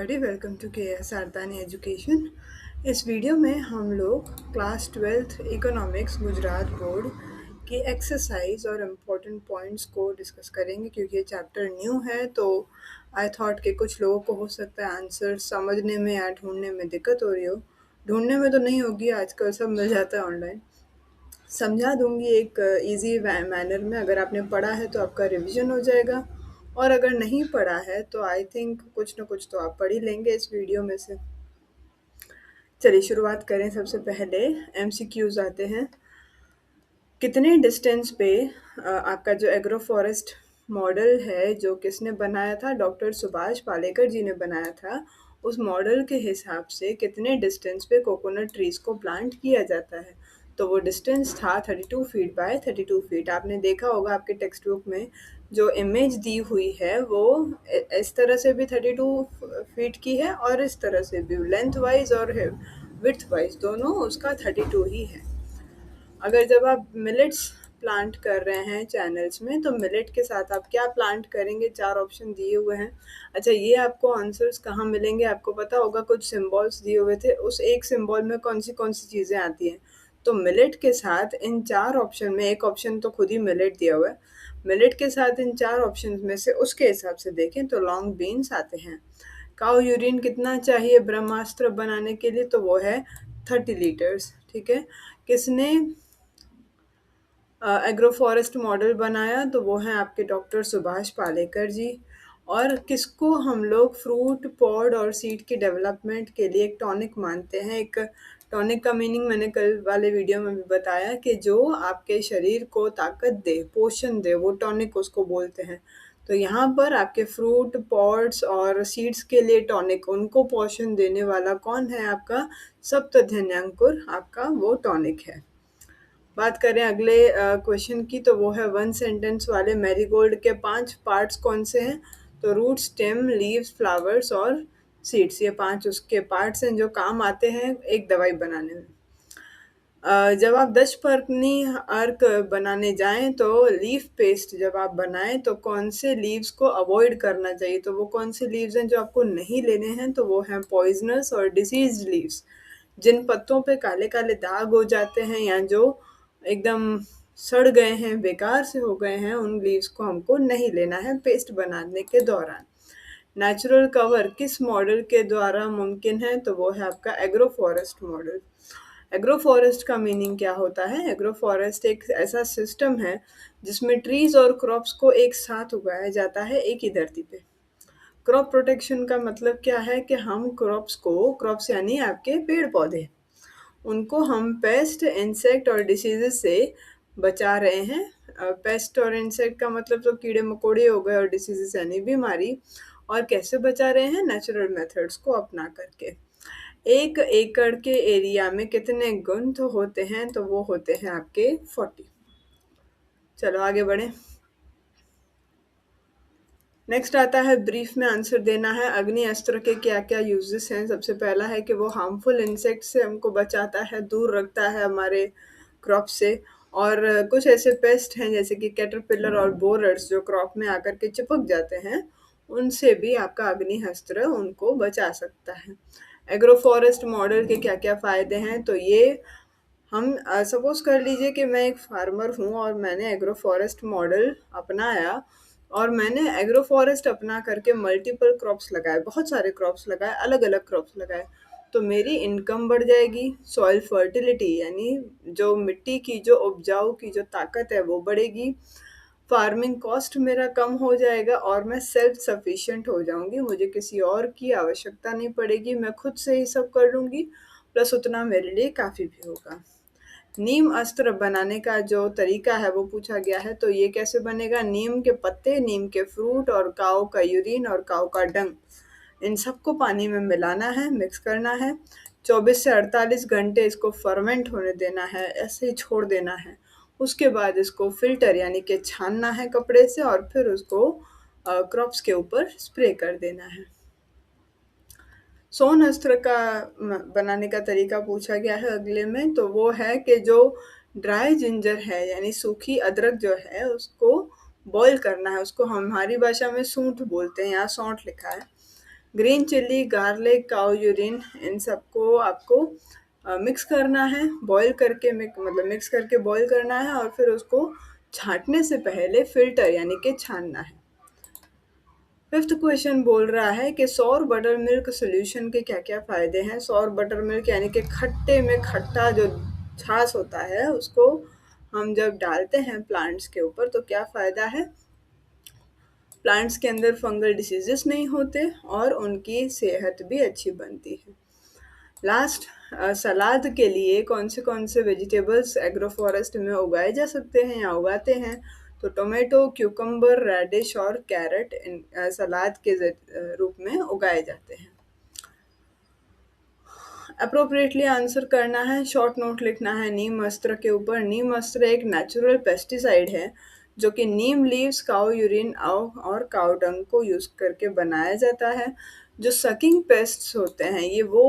Everybody, welcome to के S आरदानी education. इस video में हम लोग class 12th economics Gujarat board की एक्सरसाइज और इम्पोर्टेंट पॉइंट्स को डिस्कस करेंगे। क्योंकि ये चैप्टर न्यू है तो आई थॉट कि कुछ लोगों को हो सकता है आंसर समझने में या ढूंढने में दिक्कत हो रही हो। ढूंढने में तो नहीं होगी, आजकल सब मिल जाता है ऑनलाइन। समझा दूंगी एक इजी मैनर में। अगर आपने पढ़ा है तो आपका रिवीजन हो जाएगा, और अगर नहीं पढ़ा है तो आई थिंक कुछ ना कुछ तो आप पढ़ ही लेंगे इस वीडियो में से। चलिए शुरुआत करें। सबसे पहले एमसीक्यूज आते हैं। कितने डिस्टेंस पे आपका जो एग्रो फॉरेस्ट मॉडल है जो किसने बनाया था, डॉक्टर सुभाष पालेकर जी ने बनाया था, उस मॉडल के हिसाब से कितने डिस्टेंस पे कोकोनट ट्रीज को प्लांट किया जाता है। तो वो डिस्टेंस था 32 फीट बाय 32 फीट। आपने देखा होगा आपके टेक्स्ट बुक में जो इमेज दी हुई है वो इस तरह से भी 32 फीट की है और इस तरह से भी, लेंथ वाइज और विड्थ वाइज दोनों उसका 32 ही है। अगर जब आप मिलेट्स प्लांट कर रहे हैं चैनल्स में तो मिलेट के साथ आप क्या प्लांट करेंगे, 4 ऑप्शन दिए हुए हैं। अच्छा, ये आपको आंसर्स कहाँ मिलेंगे आपको पता होगा, कुछ सिंबल्स दिए हुए थे, उस एक सिंबल में कौन सी चीज़ें आती हैं। तो मिलेट के साथ इन 4 ऑप्शन में एक ऑप्शन तो खुद ही मिलेट दिया हुआ है। मिलेट के साथ इन 4 ऑप्शन में से उसके हिसाब से देखें तो लॉन्ग बीन्स आते हैं। काऊ यूरिन कितना चाहिए ब्रह्मास्त्र बनाने के लिए, तो वो है 30 लीटर्स। ठीक है। किसने एग्रो फॉरेस्ट मॉडल बनाया, तो वो हैं आपके डॉक्टर सुभाष पालेकर जी। और किसको हम लोग फ्रूट पॉड और सीड की डेवलपमेंट के लिए एक टॉनिक मानते हैं। एक टॉनिक का मीनिंग मैंने कल वाले वीडियो में भी बताया कि जो आपके शरीर को ताकत दे, पोषण दे, वो टॉनिक उसको बोलते हैं। तो यहाँ पर आपके फ्रूट पॉड्स और सीड्स के लिए टॉनिक, उनको पोषण देने वाला कौन है, आपका सप्तधन्यांकुर आपका वो टॉनिक है। बात करें अगले क्वेश्चन की, तो वो है वन सेंटेंस वाले मैरीगोल्ड के 5 पार्ट्स कौन से हैं। तो रूट, स्टेम, लीव्स, फ्लावर्स और सीड्स, ये 5 उसके पार्ट्स हैं जो काम आते हैं एक दवाई बनाने में। जब आप दशपर्णी अर्क बनाने जाएं तो लीफ पेस्ट जब आप बनाएं तो कौन से लीव्स को अवॉइड करना चाहिए। तो वो कौन से लीव्स हैं जो आपको नहीं लेने हैं, तो वो हैं पॉइजनस और डिसीज लीव्स। जिन पत्तों पे काले काले दाग हो जाते हैं या जो एकदम सड़ गए हैं, बेकार से हो गए हैं, उन लीव्स को हमको नहीं लेना है पेस्ट बनाने के दौरान। नेचुरल कवर किस मॉडल के द्वारा मुमकिन है, तो वो है आपका agro forest model. Agro forest का मीनिंग क्या होता है। एग्रो फॉरेस्ट एक ऐसा सिस्टम है जिसमें ट्रीज और क्रॉप्स को एक साथ उगाया जाता है एक ही धरती पे। क्रॉप प्रोटेक्शन का मतलब क्या है कि हम क्रॉप्स यानी आपके पेड़ पौधे, उनको हम पेस्ट, इंसेक्ट और डिसीजेस से बचा रहे हैं। पेस्ट और इंसेक्ट का मतलब तो कीड़े मकोड़े हो गए, और डिसीजेस यानी बीमारी। और कैसे बचा रहे हैं, नेचुरल मेथड्स को अपना करके। 1 एकड़ के एरिया में कितने गुंठ होते हैं, तो वो होते हैं आपके 40। चलो आगे बढ़े। नेक्स्ट आता है ब्रीफ में आंसर देना है। अग्नि अस्त्र के क्या क्या यूजेस हैं। सबसे पहला है कि वो हार्मफुल इंसेक्ट से हमको बचाता है, दूर रखता है हमारे क्रॉप से। और कुछ ऐसे पेस्ट हैं जैसे कि कैटरपिलर और बोरर्स जो क्रॉप में आकर के चिपक जाते हैं, उनसे भी आपका अग्नि अस्त्र उनको बचा सकता है। एग्रो फॉरेस्ट मॉडल के क्या क्या फ़ायदे हैं, तो ये हम सपोज़ कर लीजिए कि मैं एक फार्मर हूँ और मैंने एग्रो फॉरेस्ट मॉडल अपनाया, और मैंने एग्रो फॉरेस्ट अपना करके मल्टीपल क्रॉप्स लगाए, बहुत सारे क्रॉप्स लगाए, अलग अलग क्रॉप्स लगाए। तो मेरी इनकम बढ़ जाएगी, सॉइल फर्टिलिटी यानी जो मिट्टी की जो उपजाऊ की जो ताकत है वो बढ़ेगी, फार्मिंग कॉस्ट मेरा कम हो जाएगा और मैं सेल्फ सफिशिएंट हो जाऊंगी। मुझे किसी और की आवश्यकता नहीं पड़ेगी, मैं खुद से ही सब कर लूँगी, प्लस उतना मेरे लिए काफ़ी भी होगा। नीम अस्त्र बनाने का जो तरीका है वो पूछा गया है, तो ये कैसे बनेगा। नीम के पत्ते, नीम के फ्रूट और काऊ का यूरिन और काऊ का डंग, इन सबको पानी में मिलाना है, मिक्स करना है। 24 से 48 घंटे इसको फर्मेंट होने देना है, ऐसे ही छोड़ देना है। उसके बाद इसको फिल्टर यानी कि छानना है कपड़े से, और फिर उसको क्रॉप्स के ऊपर स्प्रे कर देना है। सोन अस्त्र का बनाने का तरीका पूछा गया है अगले में, तो वो है कि जो ड्राई जिंजर है यानी सूखी अदरक जो है उसको बॉईल करना है। उसको हमारी भाषा में सूंठ बोलते हैं, यहाँ सौंठ लिखा है। ग्रीन चिल्ली, गार्लिक, काऊ यूरिन, इन सबको आपको मिक्स करना है, बॉईल करके मतलब मिक्स करके बॉईल करना है और फिर उसको छाँटने से पहले फ़िल्टर यानी कि छानना है। फिफ्थ क्वेश्चन बोल रहा है कि सौर बटर मिल्क सॉल्यूशन के क्या-क्या फ़ायदे हैं? सौर बटर मिल्क यानी कि खट्टे में खट्टा जो छाछ होता है, उसको हम जब डालते हैं प्लांट्स के ऊपर तो क्या फ़ायदा है? प्लांट्स के अंदर फंगल डिसीजेस नहीं होते और उनकी सेहत भी अच्छी बनती है। लास्ट, सलाद के लिए कौन से वेजिटेबल्स एग्रो फॉरेस्ट में उगाए जा सकते हैं या उगाते हैं? तो टोमेटो, क्यूकम्बर, रेडिश और कैरेट सलाद के रूप में उगाए जाते हैं। अप्रोप्रिएटली आंसर करना है, शॉर्ट नोट लिखना है नीम अस्त्र के ऊपर। नीम अस्त्र एक नेचुरल पेस्टिसाइड है जो कि नीम लीव्स, काऊ यूरिन और काऊ डंग को यूज़ करके बनाया जाता है। जो सकिंग पेस्ट्स होते हैं ये वो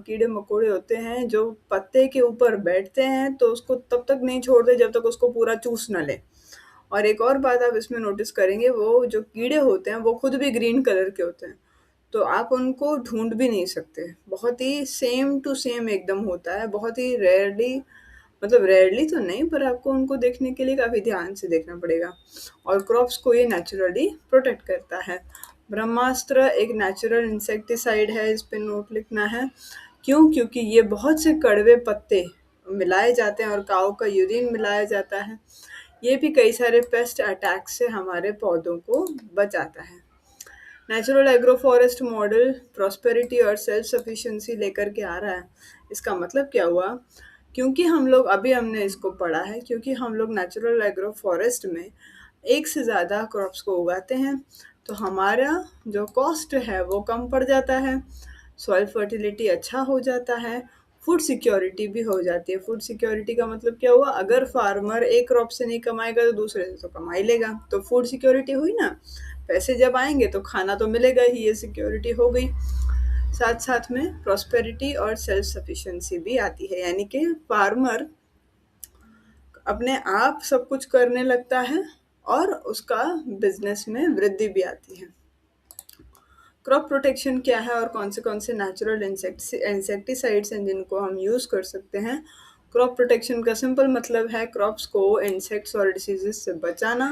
कीड़े मकोड़े होते हैं जो पत्ते के ऊपर बैठते हैं तो उसको तब तक नहीं छोड़ते जब तक उसको पूरा चूस ना ले। और एक और बात आप इसमें नोटिस करेंगे, वो जो कीड़े होते हैं वो खुद भी ग्रीन कलर के होते हैं, तो आप उनको ढूंढ भी नहीं सकते। बहुत ही सेम टू सेम एकदम होता है, बहुत ही रेयरली, मतलब रेयरली तो नहीं पर आपको उनको देखने के लिए काफ़ी ध्यान से देखना पड़ेगा। और क्रॉप्स को ये नेचुरली प्रोटेक्ट करता है। ब्रह्मास्त्र एक नेचुरल इंसेक्टिसाइड है, इस पे नोट लिखना है। क्यों? क्योंकि ये बहुत से कड़वे पत्ते मिलाए जाते हैं और काऊ का यूरिन मिलाया जाता है। ये भी कई सारे पेस्ट अटैक से हमारे पौधों को बचाता है। Natural agro forest model prosperity और सेल्फ सफिशिएंसी लेकर के आ रहा है। इसका मतलब क्या हुआ? क्योंकि हम लोग अभी हमने इसको पढ़ा है, क्योंकि हम लोग नेचुरल एग्रो फॉरेस्ट में एक से ज़्यादा क्रॉप्स को उगाते हैं तो हमारा जो कॉस्ट है वो कम पड़ जाता है, सॉइल फर्टिलिटी अच्छा हो जाता है, फूड सिक्योरिटी भी हो जाती है। फूड सिक्योरिटी का मतलब क्या हुआ? अगर फार्मर एक क्रॉप से नहीं कमाएगा तो दूसरे से तो कमा ही लेगा, तो फूड सिक्योरिटी हुई ना। पैसे जब आएंगे तो खाना तो मिलेगा ही, ये सिक्योरिटी हो गई। साथ साथ में प्रॉस्पेरिटी और सेल्फ सफिशिएंसी भी आती है, यानी कि फार्मर अपने आप सब कुछ करने लगता है और उसका बिजनेस में वृद्धि भी आती है। क्रॉप प्रोटेक्शन क्या है और कौन से नेचुरल इंसेक्टिसाइड्स हैं जिनको हम यूज़ कर सकते हैं? क्रॉप प्रोटेक्शन का सिंपल मतलब है क्रॉप्स को इंसेक्ट्स और डिसीजेस से बचाना।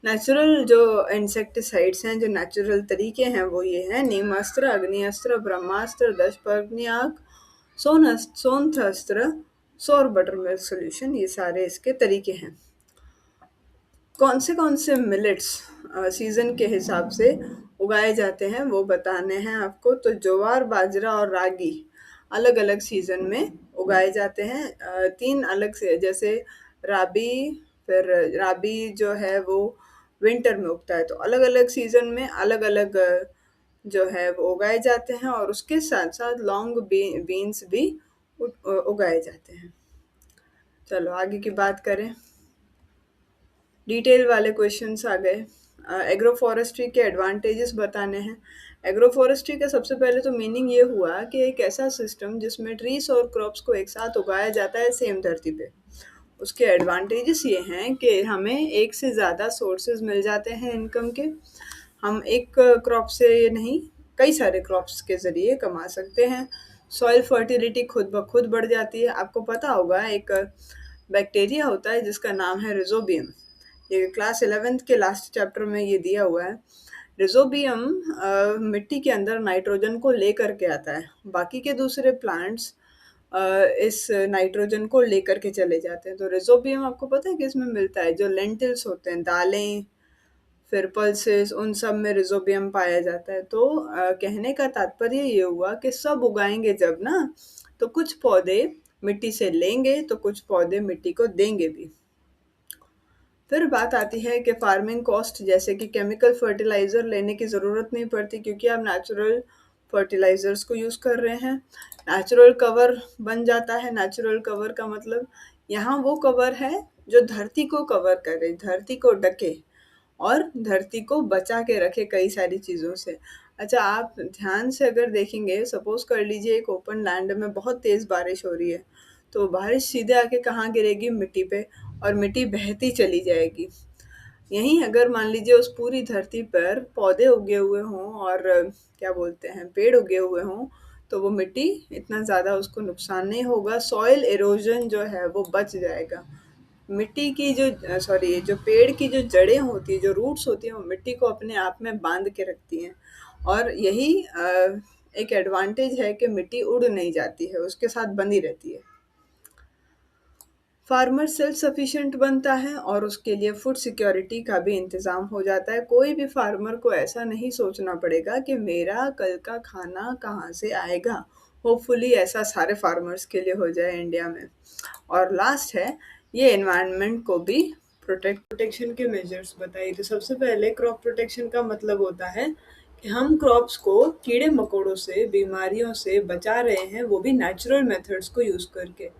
नेचुरल जो इंसेक्टिसाइड्स हैं, जो नेचुरल तरीके हैं वो ये हैं: नीम अस्त्र, अग्नि अस्त्र, ब्रह्मास्त्र, दशपर्णी आग, सोनथ अस्त्र, सौर बटर मिल्क सोल्यूशन, ये सारे इसके तरीके हैं। कौन से मिलेट्स सीज़न के हिसाब से उगाए जाते हैं वो बताने हैं आपको। तो ज्वार, बाजरा और रागी अलग-अलग सीज़न में उगाए जाते हैं। 3 अलग से, जैसे राबी, फिर राबी जो है वो विंटर में उगता है, तो अलग-अलग सीज़न में अलग-अलग जो है वो उगाए जाते हैं और उसके साथ-साथ लॉन्ग बीन्स भी उगाए जाते हैं। चलो आगे की बात करें। डिटेल वाले क्वेश्चंस आ गए। एग्रो फॉरेस्ट्री के एडवांटेजेस बताने हैं। एग्रो फॉरेस्ट्री का सबसे पहले तो मीनिंग ये हुआ कि एक ऐसा सिस्टम जिसमें ट्रीज और क्रॉप्स को एक साथ उगाया जाता है सेम धरती पे। उसके एडवांटेजेस ये हैं कि हमें एक से ज़्यादा सोर्सेज मिल जाते हैं इनकम के। हम एक क्रॉप से नहीं, कई सारे क्रॉप्स के ज़रिए कमा सकते हैं। सॉइल फर्टिलिटी खुद ब खुद बढ़ जाती है। आपको पता होगा एक बैक्टीरिया होता है जिसका नाम है रिजोबियम। ये क्लास 11th के लास्ट चैप्टर में ये दिया हुआ है। रिजोबियम मिट्टी के अंदर नाइट्रोजन को लेकर के आता है। बाकी के दूसरे प्लांट्स इस नाइट्रोजन को लेकर के चले जाते हैं। तो रिजोबियम आपको पता है किसमें मिलता है? जो लेंटिल्स होते हैं, दालें, फिर पल्सेस, उन सब में रिजोबियम पाया जाता है। तो कहने का तात्पर्य ये हुआ कि सब उगाएंगे जब ना, तो कुछ पौधे मिट्टी से लेंगे तो कुछ पौधे मिट्टी को देंगे भी। फिर बात आती है कि फार्मिंग कॉस्ट, जैसे कि केमिकल फर्टिलाइज़र लेने की ज़रूरत नहीं पड़ती क्योंकि आप नेचुरल फर्टिलाइज़र्स को यूज़ कर रहे हैं। नेचुरल कवर बन जाता है। नेचुरल कवर का मतलब यहाँ वो कवर है जो धरती को कवर करे, धरती को ढके और धरती को बचा के रखे कई सारी चीज़ों से। अच्छा, आप ध्यान से अगर देखेंगे, सपोज़ कर लीजिए एक ओपन लैंड में बहुत तेज़ बारिश हो रही है, तो बारिश सीधे आके कहाँ गिरेगी? मिट्टी पे, और मिट्टी बहती चली जाएगी। यहीं अगर मान लीजिए उस पूरी धरती पर पौधे उगे हुए हों और क्या बोलते हैं पेड़ उगे हुए हों, तो वो मिट्टी इतना ज़्यादा उसको नुकसान नहीं होगा, सॉइल इरोजन जो है वो बच जाएगा। मिट्टी की जो सॉरी जो पेड़ की जो जड़ें होती हैं, जो रूट्स होती हैं, वो मिट्टी को अपने आप में बांध के रखती हैं और यही एक एडवांटेज है कि मिट्टी उड़ नहीं जाती है, उसके साथ बंधी रहती है। फार्मर सेल्फ सफिशिएंट बनता है और उसके लिए फूड सिक्योरिटी का भी इंतज़ाम हो जाता है। कोई भी फार्मर को ऐसा नहीं सोचना पड़ेगा कि मेरा कल का खाना कहाँ से आएगा। होपफुली ऐसा सारे फार्मर्स के लिए हो जाए इंडिया में। और लास्ट है, ये एनवायरनमेंट को भी प्रोटेक्शन के मेजर्स बताइए। तो सबसे पहले क्रॉप प्रोटेक्शन का मतलब होता है कि हम क्रॉप्स को कीड़े मकोड़ों से, बीमारियों से बचा रहे हैं, वो भी नेचुरल मेथड्स को यूज़ करके।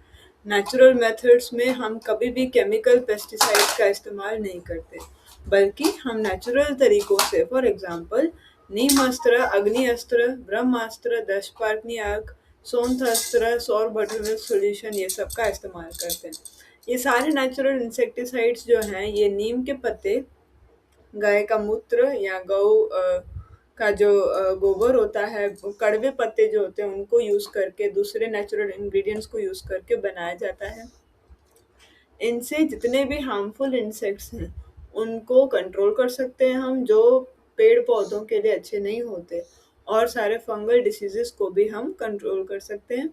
नेचुरल मेथड्स में हम कभी भी केमिकल पेस्टिसाइड्स का इस्तेमाल नहीं करते, बल्कि हम नेचुरल तरीकों से, फॉर एग्जांपल नीम अस्त्र, अग्नि अस्त्र, ब्रह्मास्त्र, दशपार्कनी आग, सोंथ अस्त्र, सौर बटरमिल्क सॉल्यूशन, ये सब का इस्तेमाल करते हैं। ये सारे नेचुरल इंसेक्टिसाइड्स जो हैं, ये नीम के पत्ते, गाय का मूत्र या गौ का जो गोबर होता है, कड़वे पत्ते जो होते हैं उनको यूज़ करके, दूसरे नेचुरल इंग्रेडिएंट्स को यूज़ करके बनाया जाता है। इनसे जितने भी हार्मफुल इंसेक्ट्स हैं उनको कंट्रोल कर सकते हैं हम, जो पेड़ पौधों के लिए अच्छे नहीं होते, और सारे फंगल डिसीजेस को भी हम कंट्रोल कर सकते हैं।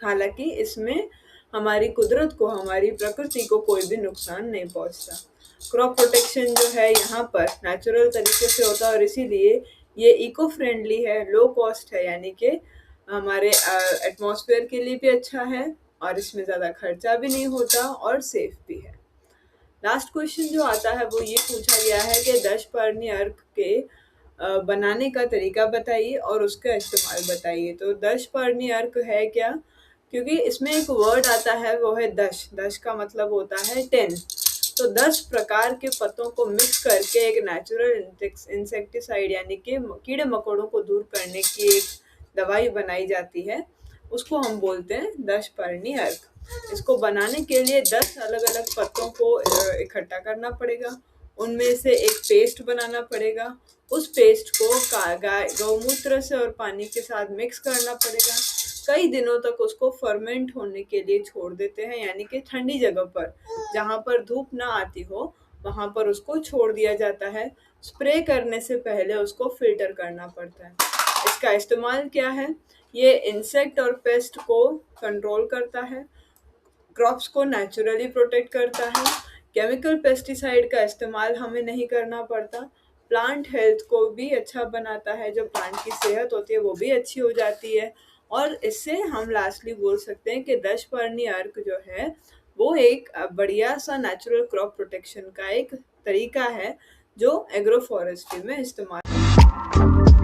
हालांकि इसमें हमारी कुदरत को, हमारी प्रकृति को कोई भी नुकसान नहीं पहुंचता। क्रॉप प्रोटेक्शन जो है यहाँ पर नेचुरल तरीके से होता है और इसीलिए ये इको फ्रेंडली है, लो कॉस्ट है, यानी कि हमारे एटमॉस्फेयर के लिए भी अच्छा है और इसमें ज़्यादा खर्चा भी नहीं होता और सेफ भी है। लास्ट क्वेश्चन जो आता है वो ये पूछा गया है कि दशपर्णी अर्क के बनाने का तरीका बताइए और उसका इस्तेमाल बताइए। तो दशपर्णी अर्क है क्या? क्योंकि इसमें एक वर्ड आता है वो है दश। दश का मतलब होता है 10। तो 10 प्रकार के पत्तों को मिक्स करके एक नेचुरल इंसेक्टिसाइड यानी कि कीड़े मकोड़ों को दूर करने की एक दवाई बनाई जाती है, उसको हम बोलते हैं दशपर्णी अर्क। इसको बनाने के लिए 10 अलग-अलग पत्तों को इकट्ठा करना पड़ेगा, उनमें से एक पेस्ट बनाना पड़ेगा, उस पेस्ट को गौमूत्र से और पानी के साथ मिक्स करना पड़ेगा। कई दिनों तक उसको फर्मेंट होने के लिए छोड़ देते हैं, यानी कि ठंडी जगह पर, जहाँ पर धूप ना आती हो, वहाँ पर उसको छोड़ दिया जाता है। स्प्रे करने से पहले उसको फिल्टर करना पड़ता है। इसका इस्तेमाल क्या है? ये इंसेक्ट और पेस्ट को कंट्रोल करता है, क्रॉप्स को नेचुरली प्रोटेक्ट करता है, केमिकल पेस्टिसाइड का इस्तेमाल हमें नहीं करना पड़ता, प्लांट हेल्थ को भी अच्छा बनाता है, जो प्लांट की सेहत होती है वो भी अच्छी हो जाती है। और इससे हम लास्टली बोल सकते हैं कि दशपर्णी अर्क जो है वो एक बढ़िया सा नेचुरल क्रॉप प्रोटेक्शन का एक तरीका है जो एग्रो फॉरेस्ट्री में इस्तेमाल